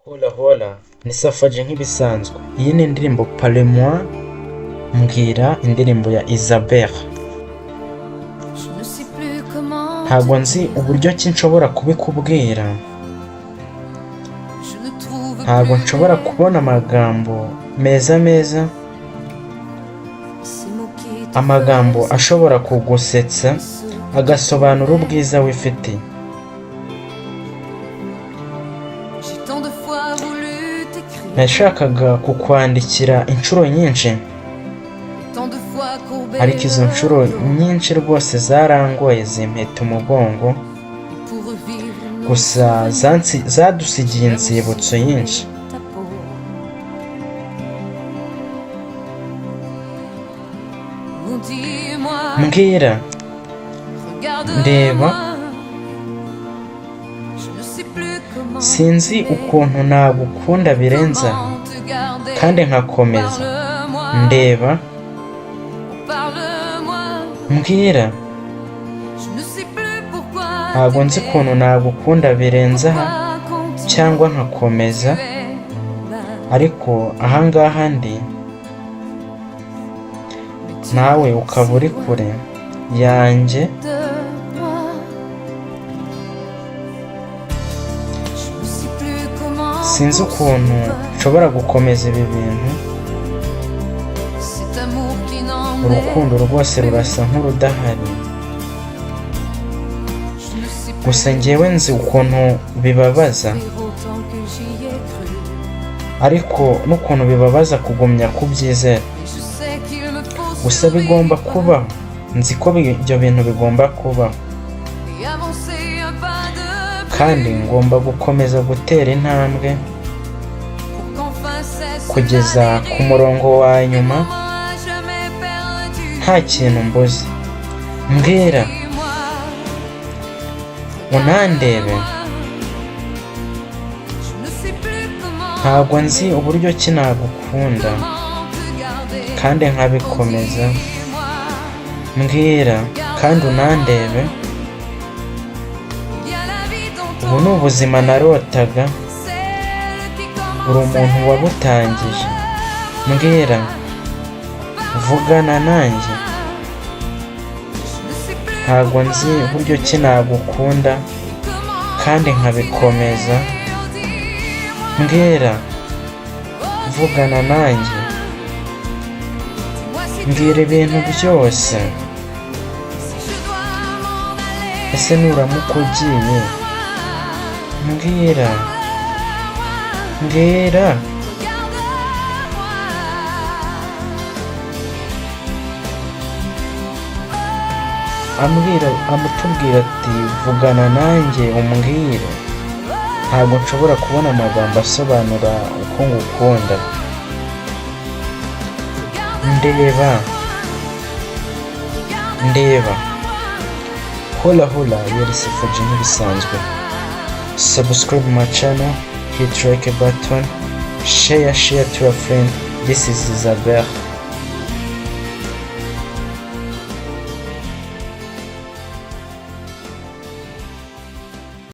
Hola hola ni Safaje nk'ibisanzwe. Iyi ni indirimbo Parle-moi mbwira, indirimbo ya Isabelle. Ntabwo nzi uburyo ki nshobora kubikubwira, ntabwo nshobora kubona amagambo meza amagambo ashobora kugusetsa agasobanura ubwiza wifitiye. Nashakaga kukwandikira inshuro nyinshi, ariko izo nshuro nyinshi rwose zarangoye zimpeta umugongo, gusa zadusigiye inzibutso nyinshi. Mbwira, ndeba, sinzi ukuntu nagukunda birenza kandi nkakomeza. Ndeba, mbwira, ntabwo nzi ukuntu nagukunda birenza cyangwa nkakomeza, ariko ahangaha ndi nawe ukaba uri kure yanjye. Sinzi ukuntu nshobora gukomeza ibi bintu. Urukundo rwose rurasa nk'urudahari, gusa njyewe nzi ukuntu bibabaza, ariko n'ukuntu bibabaza kugumya kubyizera. Gusa bigomba kubaho, nzi ko ibyo bintu bigomba kubaho, kandi ngomba gukomeza gutera intambwe kugeza ku murongo wa nyuma nta kintu mbuze. Mbwira, unandebe. Ntabwo nzi uburyo ki nagukunda kandi nkabikomeza. Mbwira kandi unandebe. Ubu ni ubuzima narotaga, uri umuntu wabutangije. Mbwira, vugana nanjye. Ntabwo nzi uburyo ki nagukunda kandi nkabikomeza. Mbwira, vugana nanjye. Mbwira ibintu byose. Ese nuramuka ugiye, mbwira, mbwira. Amutubwira ati vugana nanjye umbwire. Ntabwo nshobora kubona amagambo asobanura uko ngukunda. Ndeba, ndeba. Hola hola, yari Safaje nk'ibisanzwe. Subscribe my channel, hit like button, share to your friend. This is Isabelle.